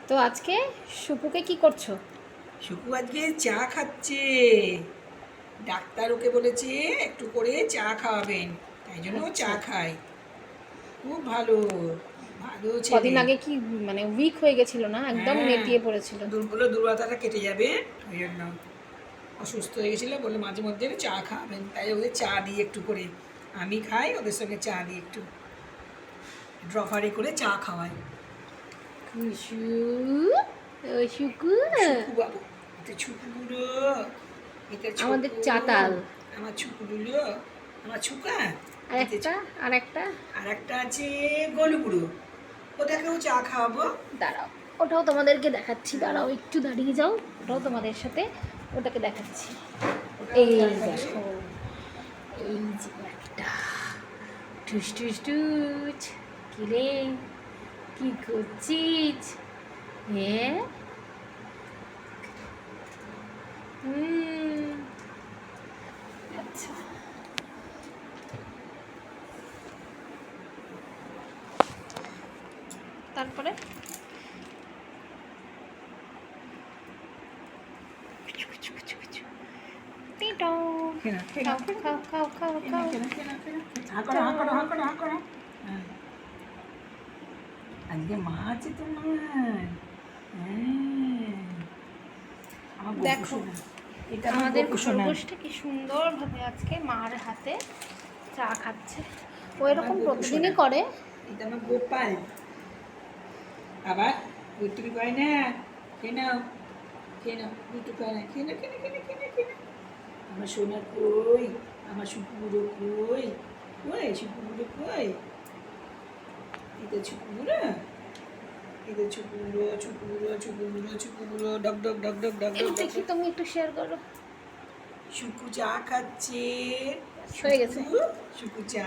তো আজকে শুপুকে কি করছো? শুকু আজকে চা খাচ্ছে। ডাক্তার ওকে বলেছে একটু করে চা খাওয়াবেন, তাই জন্য ও চা আচ্ছা। খায়। খুব ভালো, ভালো ছেলে। কদিন আগে কি মানে উইক হয়ে গেছিল না, একদম হ্যাঁ, নেতিয়ে পড়েছিল। দুর্বলতাটা কেটে যাবে, ওই জন্য অসুস্থ হয়ে গেছিলো, বলে মাঝে মধ্যে চা খাওয়াবেন, তাই ওদের চা দিই একটু করে। আমি খাই, ওদের সঙ্গে চা দিই একটু, ড্রপারে করে চা খাওয়াই। কুসু, ও শুকু, শুকু বাবু, এটা ছুকু বুড়ো, এটা আমাদের ছোকু, চাতাল। আমার ছুকু বুড়ো, আমার ছুকা। আর এটা একটা, আর একটা। আর একটা আছে গলু বুড়ো, ওটাকেও চা খাওয়াবো। দাঁড়াও, ওটাও তোমাদেরকে দেখাচ্ছি, হ্যাঁ, দাঁড়াও একটু দাঁড়িয়ে যাও, ওটাও তোমাদের সাথে ওটাকে দেখাচ্ছি। ওটাও এই চা খাবে। দেখো, এই যে একটা টুস টুস টুস। কিরে, কি করছিস? হ্যাঁ, হুম, আচ্ছা। তারপরে টিটং। কেনা কেনা খাও খাও খাও খাও কেনা খাও। কেনা কেনা কেনা, হা করো হা করো হা করো হা করো। হ্যাঁ, আজকে মা আছে তোমার। হ্যাঁ, আমার গোপু দেখো, সোনা, এটা আমার আমাদের গোপু সোনা। খরগোশটা কি সুন্দরভাবে আজকে মার হাতে চা খাচ্ছে। ও আমার এরকম গোপু সোনা, প্রতিদিনই করে। এটা আমার গোপাল। আবার গুট্টুকি পায় না, কেন কেন গুট্টু পায় না, কেন কেন কেন কেন কেন। আমার সোনা কই, আমার শুকুরো কই, কই শুকুরো কই, এটা শুকুরো, এটা শুকুরো শুকুরো শুকুরো শুকুরো, ডক ডক ডক ডক ডক এই ডক ডক দেখি, ডক। তুমি একটু শেয়ার করো। শুকু চা খাচ্ছে, হয়ে গেছে। শুকু শুকু চা